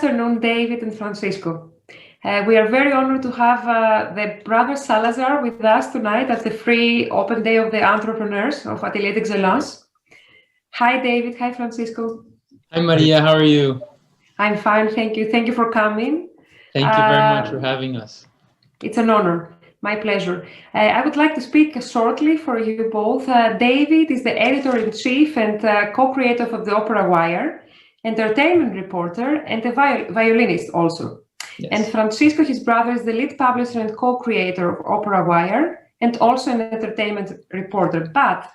afternoon, David and Francisco. We are very honored to have the brothers Salazar with us tonight at the free open day of the entrepreneurs of Atelier d'Excellence. Hi, David. Hi, Francisco. Hi, Maria. How are you? I'm fine, thank you. Thank you for coming. Thank you very much for having us. It's an honor. My pleasure. I would like to speak shortly for you both. David is the editor-in-chief and co-creator of the Operawire, entertainment reporter, and a violinist also. Yes. And Francisco, his brother, is the lead publisher and co-creator of Operawire and also an entertainment reporter. But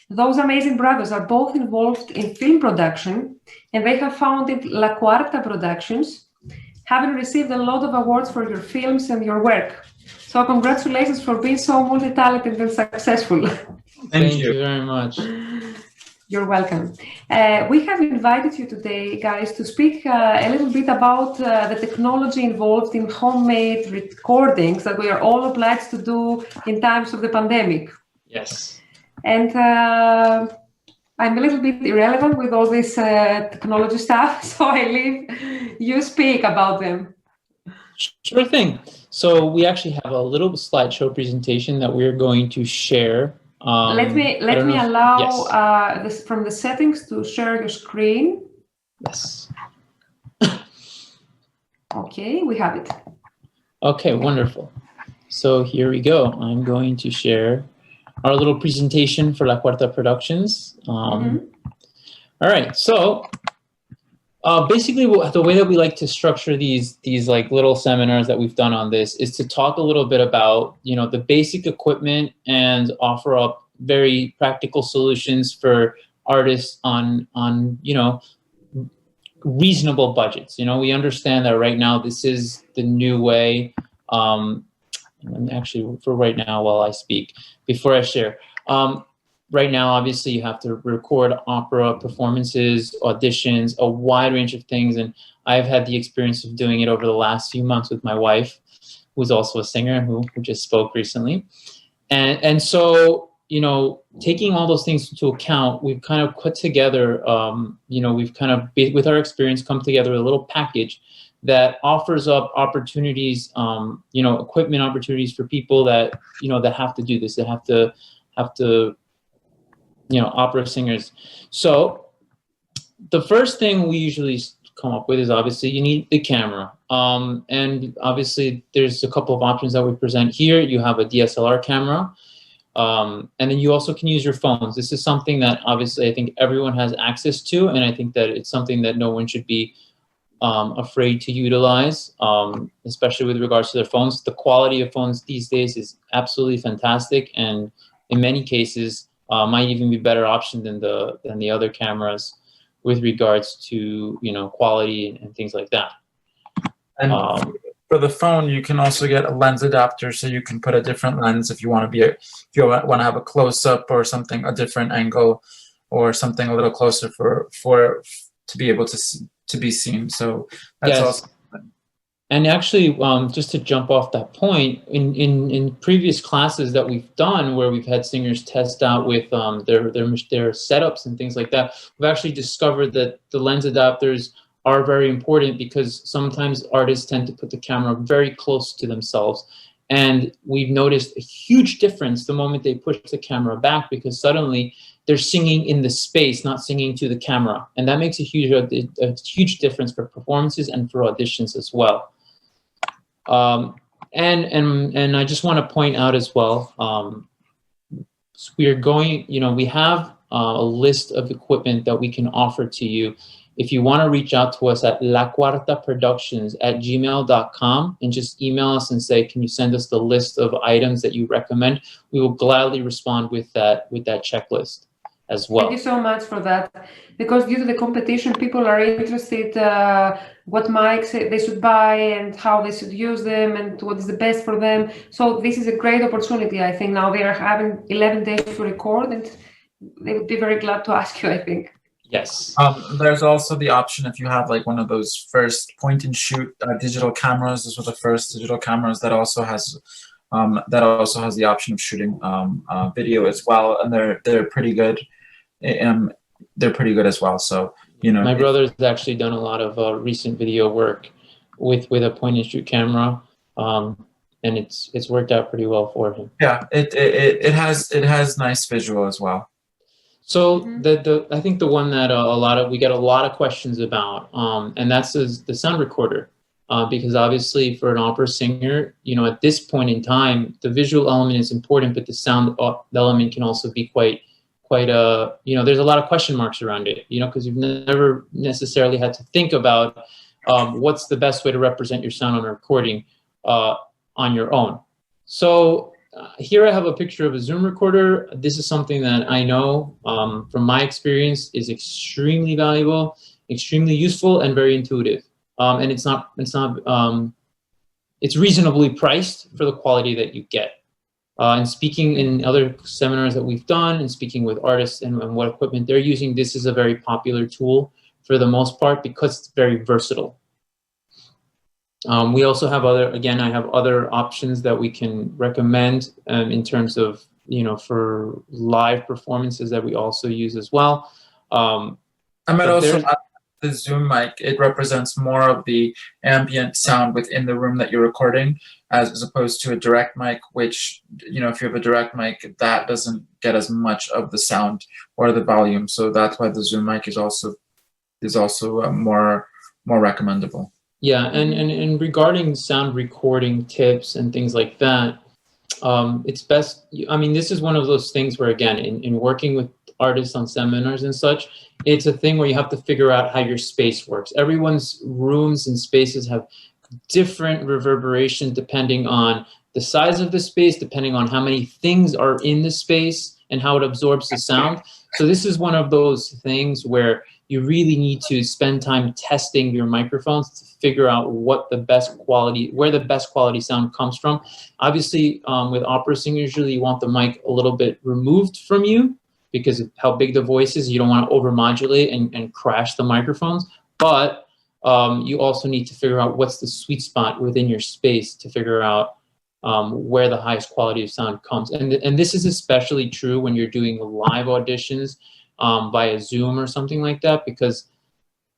those amazing brothers are both involved in film production, and they have founded La Cuarta Productions, having received a lot of awards for your films and your work. So congratulations for being so multi-talented and successful. Thank you very much. You're welcome. We have invited you today, guys, to speak a little bit about the technology involved in homemade recordings that we are all obliged to do in times of the pandemic. Yes. And I'm a little bit irrelevant with all this technology stuff, so I leave you speak about them. Sure thing. So we actually have a little slideshow presentation that we're going to share. Let me allow this from the settings to share your screen. Yes. Okay, we have it. Okay, wonderful. So here we go. I'm going to share our little presentation for La Cuarta Productions. All right, so basically the way that we like to structure these like little seminars that we've done on this is to talk a little bit about, you know, the basic equipment and offer up very practical solutions for artists on you know, reasonable budgets. You know, we understand that right now this is the new way. Actually, for right now, while I speak, before I share, right now, obviously, you have to record opera performances, auditions, a wide range of things. And I've had the experience of doing it over the last few months with my wife, who's also a singer, who just spoke recently. And so, you know, taking all those things into account, we've kind of put together, you know, we've kind of, with our experience, come together a little package that offers up opportunities, you know, equipment opportunities for people that, you know, that have to do this, that have to, you know, opera singers. So the first thing we usually come up with is obviously you need the camera. And obviously there's a couple of options that we present here. You have a DSLR camera, and then you also can use your phones. This is something that obviously I think everyone has access to, and I think that it's something that no one should be afraid to utilize, especially with regards to their phones. The quality of phones these days is absolutely fantastic, and in many cases might even be a better option than the other cameras with regards to, you know, quality and things like that. And for the phone, you can also get a lens adapter, so you can put a different lens if you want to be if you want to have a close up or something, a different angle or something a little closer for to be able to be seen. So that's also. And actually, just to jump off that point, in previous classes that we've done where we've had singers test out with their setups and things like that, we've actually discovered that the lens adapters are very important because sometimes artists tend to put the camera very close to themselves. And we've noticed a huge difference the moment they push the camera back, because suddenly they're singing in the space, not singing to the camera. And that makes a huge difference for performances and for auditions as well. And I just want to point out as well, we are going, you know, we have a list of equipment that we can offer to you. If you want to reach out to us at lacuartaproductions@gmail.com and just email us and say, can you send us the list of items that you recommend? We will gladly respond with that checklist as well. Thank you so much for that. Because due to the competition, people are interested what mics they should buy and how they should use them and what is the best for them. So this is a great opportunity. I think now they are having 11 days to record, and they would be very glad to ask you, I think. Yes. There's also the option if you have like one of those first point and shoot digital cameras. Those were the first digital cameras that also has the option of shooting video as well, and they're pretty good. They're pretty good as well. So you know. My brother's actually done a lot of recent video work with a point and shoot camera, and it's worked out pretty well for him. Yeah, it has nice visual as well. So I think the one that we get a lot of questions about, and that's the sound recorder, because obviously for an opera singer, you know, at this point in time, the visual element is important, but the sound element can also be quite you know, there's a lot of question marks around it, you know, because you've never necessarily had to think about what's the best way to represent your sound on a recording on your own. So here I have a picture of a Zoom recorder. This is something that I know from my experience is extremely valuable, extremely useful, and very intuitive. And it's reasonably priced for the quality that you get. And speaking in other seminars that we've done and speaking with artists and what equipment they're using, this is a very popular tool for the most part because it's very versatile. We also have I have other options that we can recommend in terms of, you know, for live performances that we also use as well. I might also add the Zoom mic. It represents more of the ambient sound within the room that you're recording, as opposed to a direct mic, which, you know, if you have a direct mic, that doesn't get as much of the sound or the volume. So that's why the Zoom mic is also more recommendable. Yeah, and regarding sound recording tips and things like that, it's best, I mean, this is one of those things where, again, in working with artists on seminars and such, it's a thing where you have to figure out how your space works. Everyone's rooms and spaces have different reverberation depending on the size of the space, depending on how many things are in the space and how it absorbs the sound. So this is one of those things where you really need to spend time testing your microphones to figure out where the best quality sound comes from. Obviously, with opera singers, usually you want the mic a little bit removed from you because of how big the voice is. You don't want to overmodulate and crash the microphones. But you also need to figure out what's the sweet spot within your space to figure out where the highest quality of sound comes. And this is especially true when you're doing live auditions via Zoom or something like that, because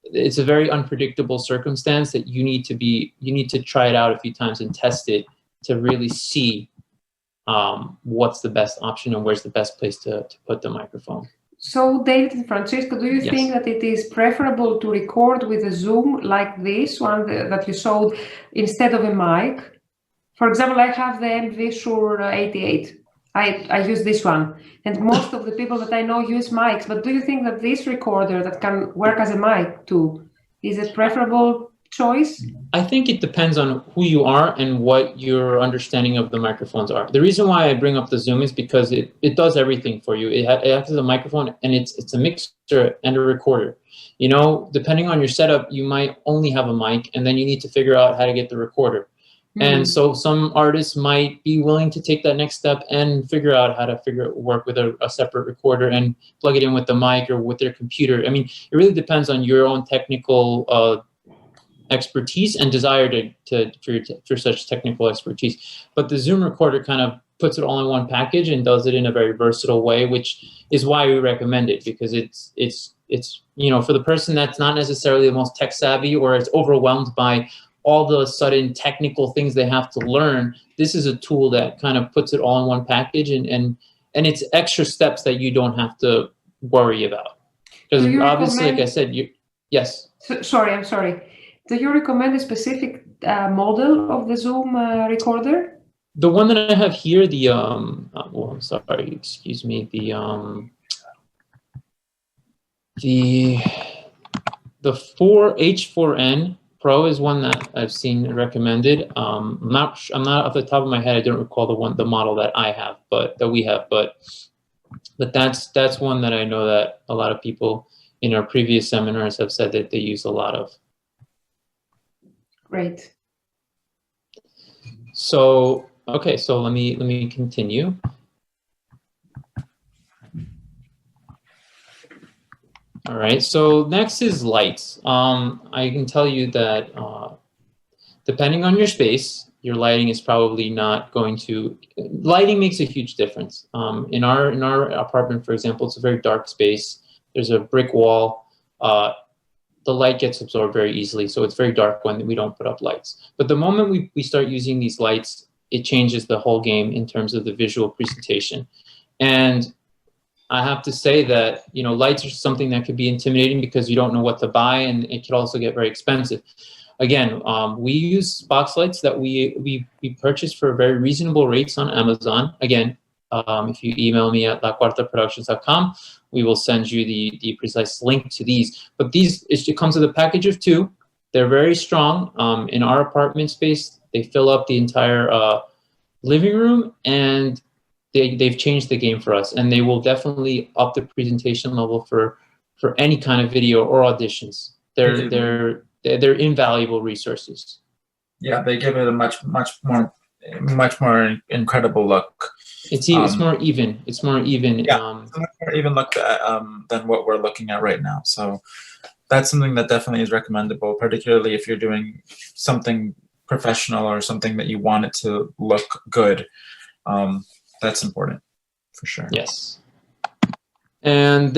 it's a very unpredictable circumstance that you need to try it out a few times and test it to really see what's the best option and where's the best place to put the microphone. So, David and Francesco, do you think that it is preferable to record with a Zoom like this one that you showed instead of a mic? For example, I have the MV Shure 88. I use this one, and most of the people that I know use mics. But do you think that this recorder that can work as a mic too is a preferable choice? I think it depends on who you are and what your understanding of the microphones are. The reason why I bring up the Zoom is because it does everything for you. It acts as a microphone, and it's a mixer and a recorder. You know, depending on your setup, you might only have a mic, and then you need to figure out how to get the recorder. And so some artists might be willing to take that next step and figure out how to work with a separate recorder and plug it in with the mic or with their computer. I mean, it really depends on your own technical expertise and desire for such technical expertise. But the Zoom recorder kind of puts it all in one package and does it in a very versatile way, which is why we recommend it, because it's you know, for the person that's not necessarily the most tech savvy or is overwhelmed by all the sudden technical things they have to learn, this is a tool that kind of puts it all in one package, and it's extra steps that you don't have to worry about. Because obviously, like I said, yes. Sorry, I'm sorry. Do you recommend a specific model of the Zoom recorder? The one that I have here, the well, I'm sorry, excuse me, the 4H4N Pro is one that I've seen recommended. I'm not off the top of my head. I don't recall the model that I have, but that we have. But that's one that I know that a lot of people in our previous seminars have said that they use a lot of. Great. So okay, so let me continue. All right, so next is lights. I can tell you that depending on your space, your lighting is probably not going to, lighting makes a huge difference. In our apartment, for example, it's a very dark space. There's a brick wall. the light gets absorbed very easily. So it's very dark when we don't put up lights. But the moment we start using these lights, it changes the whole game in terms of the visual presentation. And I have to say that, you know, lights are something that could be intimidating because you don't know what to buy, and it could also get very expensive. Again, we use box lights that we purchase for very reasonable rates on Amazon. Again, if you email me at lacuartaproductions.com, we will send you the precise link to these. But these, it comes with a package of 2. They're very strong. In our apartment space, they fill up the entire living room, and they've changed the game for us. And they will definitely up the presentation level for any kind of video or auditions. They're invaluable resources. Yeah, they give it a much more incredible look. It's more even. It's more even. Yeah, it's a much more even look than what we're looking at right now. So that's something that definitely is recommendable, particularly if you're doing something professional or something that you want it to look good. That's important for sure. Yes. And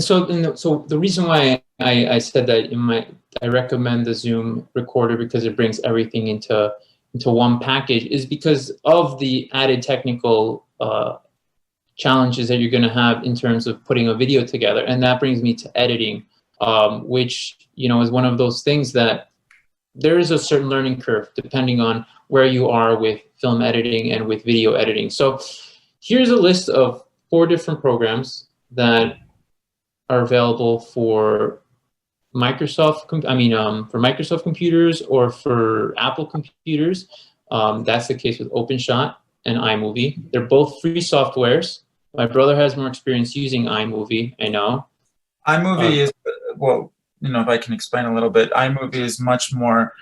so the reason why I said that I recommend the Zoom recorder, because it brings everything into one package, is because of the added technical challenges that you're going to have in terms of putting a video together. And that brings me to editing, which, you know, is one of those things that there is a certain learning curve depending on where you are with film editing and with video editing. So here's a list of 4 different programs that are available for Microsoft computers or for Apple computers. That's the case with OpenShot and iMovie. They're both free softwares. My brother has more experience using iMovie, I know. iMovie is, well, you know, if I can explain a little bit, iMovie is much more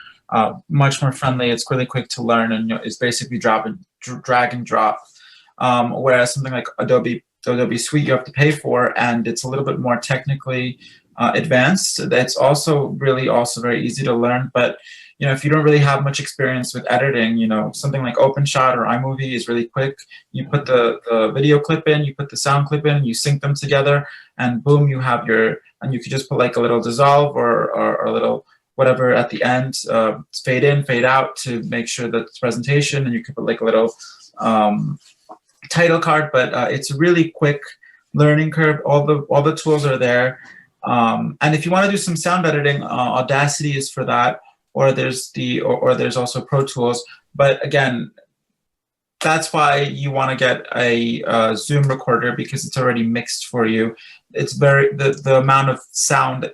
friendly. It's really quick to learn, and it's basically drag and drop. Whereas something like Adobe Suite you have to pay for, and it's a little bit more technically advanced. That's also very easy to learn. But you know, if you don't really have much experience with editing, you know, something like OpenShot or iMovie is really quick. You put the video clip in, you put the sound clip in, you sync them together, and boom, you have and you could just put like a little dissolve or a little whatever at the end, fade in, fade out to make sure that it's presentation, and you could put like a little title card. But it's a really quick learning curve. All the tools are there. And if you want to do some sound editing, Audacity is for that, or there's also Pro Tools. But again, that's why you want to get a Zoom recorder, because it's already mixed for you. It's the amount of sound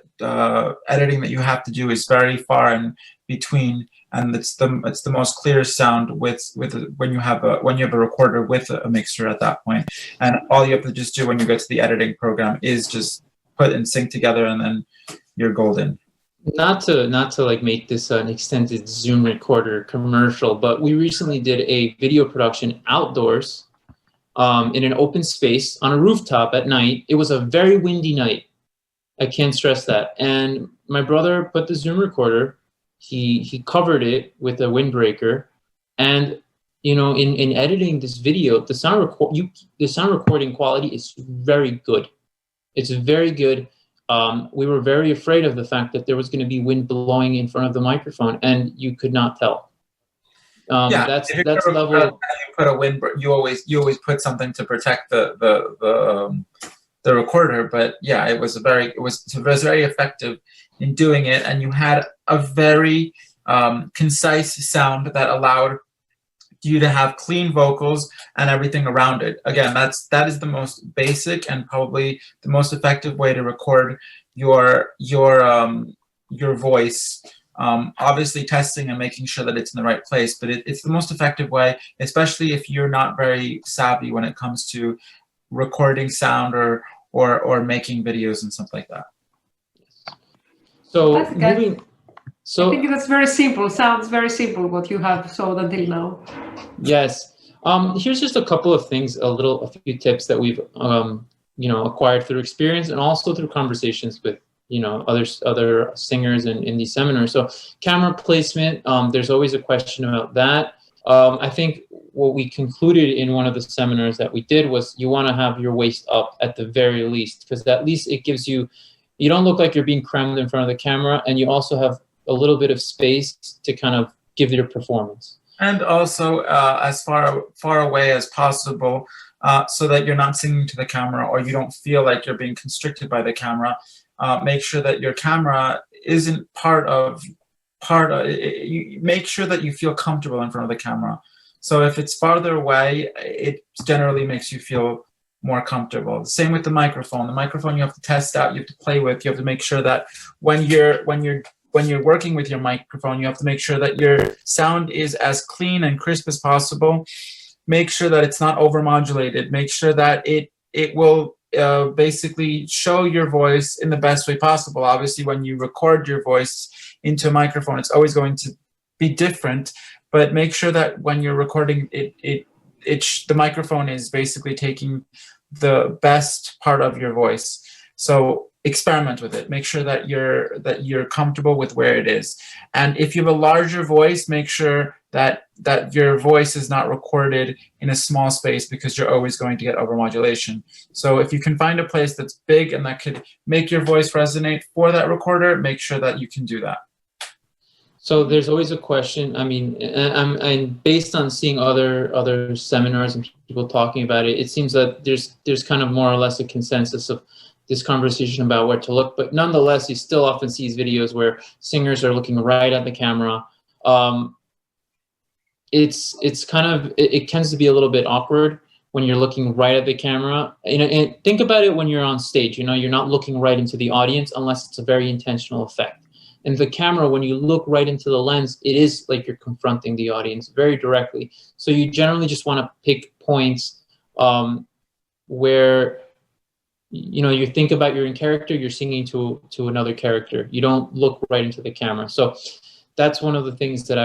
editing that you have to do is very far in between, and it's the most clear sound when you have a recorder with a mixer at that point. And all you have to just do when you get to the editing program is just put and sync together, and then you're golden. Not to like make this an extended Zoom recorder commercial, but we recently did a video production outdoors in an open space on a rooftop at night. It was a very windy night. I can't stress that. And my brother put the Zoom recorder, he covered it with a windbreaker, and you know, in editing this video, the sound recording quality is very good. It's very good. We were very afraid of the fact that there was going to be wind blowing in front of the microphone, and you could not tell. That's level. You put a wind. You always put something to protect the recorder. But yeah, it was very effective in doing it, and you had a very concise sound that allowed you to have clean vocals and everything around it. Again, that is the most basic and probably the most effective way to record your voice. Obviously testing and making sure that it's in the right place, but it's the most effective way, especially if you're not very savvy when it comes to recording sound or making videos and stuff like that. So I think that's very simple. Sounds very simple what you have sold until now. Yes. Here's just a couple of things, a few tips that we've acquired through experience and also through conversations with other singers in these seminars. So camera placement, there's always a question about that. I think what we concluded in one of the seminars that we did was you want to have your waist up at the very least, because at least it gives you you don't look like you're being crammed in front of the camera, and you also have a little bit of space to kind of give your performance. And also as far away as possible, so that you're not singing to the camera or you don't feel like you're being constricted by the camera. Make sure that your camera isn't make sure that you feel comfortable in front of the camera. So if it's farther away, it generally makes you feel more comfortable. The same with the microphone. The microphone you have to test out, you have to play with, you have to make sure that when you're working with your microphone, you have to make sure that your sound is as clean and crisp as possible. Make sure that it's not overmodulated. Make sure that it will basically show your voice in the best way possible. Obviously, when you record your voice into a microphone, it's always going to be different, but make sure that when you're recording the microphone is basically taking the best part of your voice. So experiment with it. Make sure that you're comfortable with where it is. And if you have a larger voice, make sure that your voice is not recorded in a small space, because you're always going to get overmodulation. So if you can find a place that's big and that could make your voice resonate for that recorder, make sure that you can do that. So there's always a question. I mean, and based on seeing other seminars and people talking about it, it seems that there's kind of more or less a consensus of this conversation about where to look. But nonetheless, you still often see these videos where singers are looking right at the camera. It's kind of, it tends to be a little bit awkward when you're looking right at the camera. And think about it when you're on stage. You know, you're not looking right into the audience unless it's a very intentional effect. And the camera, when you look right into the lens, it is like you're confronting the audience very directly. So you generally just want to pick points where, you know, you think about you're in character, you're singing to another character. You don't look right into the camera. So that's one of the things that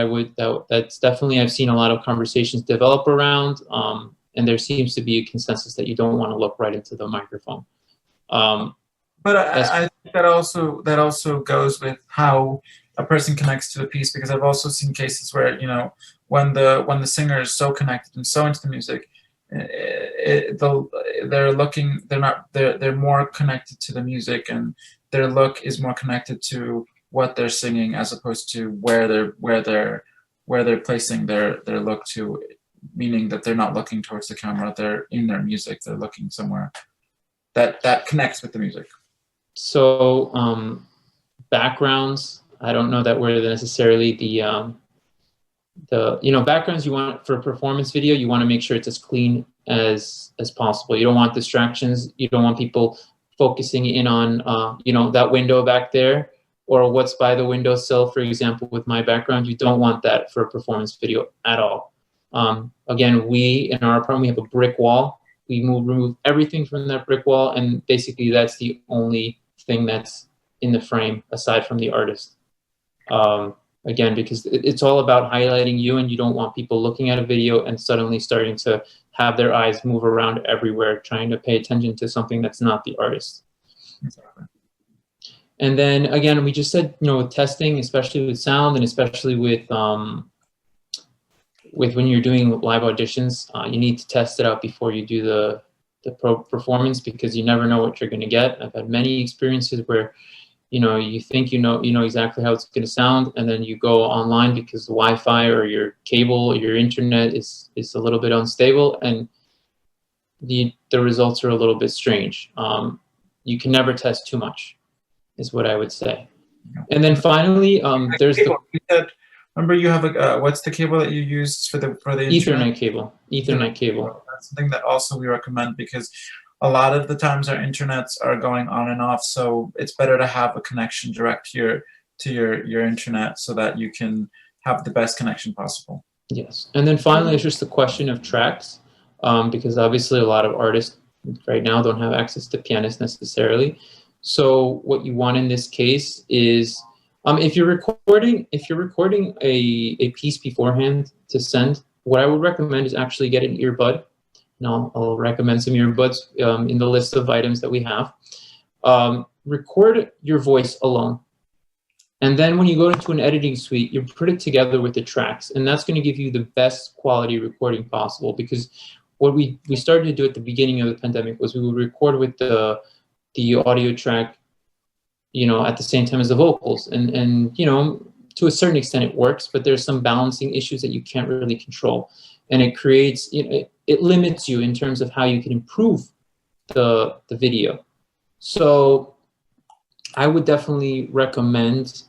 that's definitely, I've seen a lot of conversations develop around, and there seems to be a consensus that you don't want to look right into the microphone. But I think that also goes with how a person connects to the piece, because I've also seen cases where, you know, when the singer is so connected and so into the music, they're more connected to the music, and their look is more connected to what they're singing, as opposed to where they're placing their look to, meaning that they're not looking towards the camera, they're in their music, they're looking somewhere that connects with the music. So backgrounds, I don't know that we're necessarily the backgrounds you want for a performance video, you want to make sure it's as clean as possible. You don't want distractions. You don't want people focusing in on that window back there, or what's by the windowsill, for example, with my background. You don't want that for a performance video at all. Again, in our apartment, we have a brick wall. We remove everything from that brick wall, and basically that's the only thing that's in the frame aside from the artist. Again, because it's all about highlighting you, and you don't want people looking at a video and suddenly starting to have their eyes move around everywhere, trying to pay attention to something that's not the artist. Exactly. And then again, we just said, with testing, especially with sound, and especially with when you're doing live auditions, you need to test it out before you do the performance, because you never know what you're going to get. I've had many experiences where you think you know exactly how it's going to sound, and then you go online because the Wi-Fi or your cable or your internet is a little bit unstable, and the results are a little bit strange. You can never test too much, is what I would say. And then finally, there's the. Remember, you have what's the cable that you use for the Ethernet cable. Ethernet cable. That's something that also we recommend, because a lot of the times our internets are going on and off, so it's better to have a connection direct to your internet, so that you can have the best connection possible. Yes, and then finally, it's just the question of tracks, because obviously a lot of artists right now don't have access to pianists necessarily. So what you want in this case is, if you're recording a piece beforehand to send, what I would recommend is actually get an earbud. And I'll recommend some earbuds in the list of items that we have. Record your voice alone. And then when you go into an editing suite, you put it together with the tracks. And that's going to give you the best quality recording possible. Because what we started to do at the beginning of the pandemic was we would record with the audio track at the same time as the vocals. And to a certain extent it works, but there's some balancing issues that you can't really control. And it creates, it limits you in terms of how you can improve the video. So I would definitely recommend,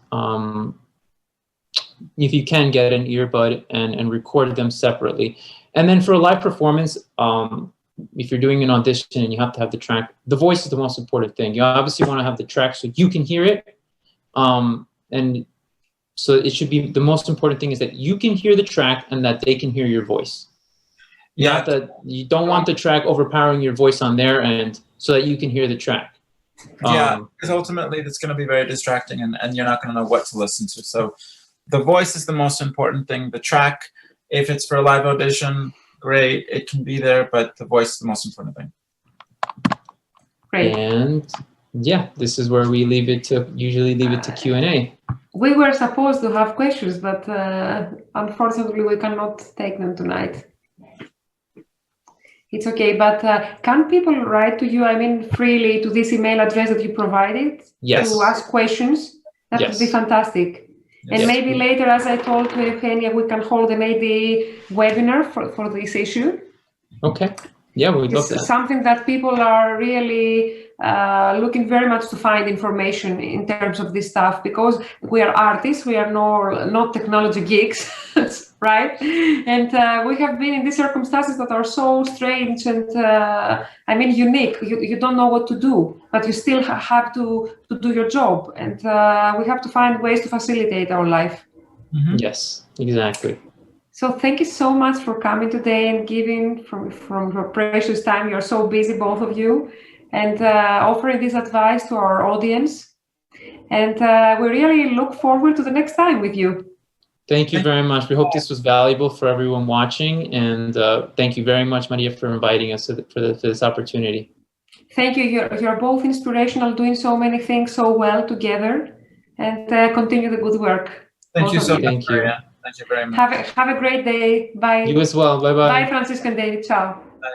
if you can, get an earbud and record them separately. And then for a live performance, if you're doing an audition and you have to have the track, the voice is the most important thing. You obviously want to have the track so you can hear it. And so it should be, the most important thing is that you can hear the track and that they can hear your voice. Yeah. You don't want the track overpowering your voice on their end so that you can hear the track. Yeah, because ultimately it's going to be very distracting and you're not going to know what to listen to. So the voice is the most important thing. The track, if it's for a live audition, great, it can be there, but the voice is the most important thing. Great. And yeah, this is where we usually leave it to Q&A. We were supposed to have questions, but unfortunately we cannot take them tonight. It's okay, but can people write to you, freely to this email address that you provided? Yes. To ask questions? That would be fantastic. And maybe later, as I told to Eugenia, we can hold an AD webinar for this issue. Okay. Yeah, we'd love that. It's something that people are really looking very much to find information in terms of this stuff, because we are artists, we are not technology geeks, right? And we have been in these circumstances that are so strange and, unique. You don't know what to do, but you still have to do your job. And we have to find ways to facilitate our life. Mm-hmm. Yes, exactly. So thank you so much for coming today and giving from your precious time. You're so busy, both of you, and offering this advice to our audience. And we really look forward to the next time with you. Thank you very much. We hope this was valuable for everyone watching. And thank you very much, Maria, for inviting us for this opportunity. Thank you. You're both inspirational, doing so many things so well together. And continue the good work. Thank you so much, Thank you. Maria. Thank you very much. Have a great day. Bye. You as well. Bye-bye. Bye, Francisco and David. Ciao. Bye.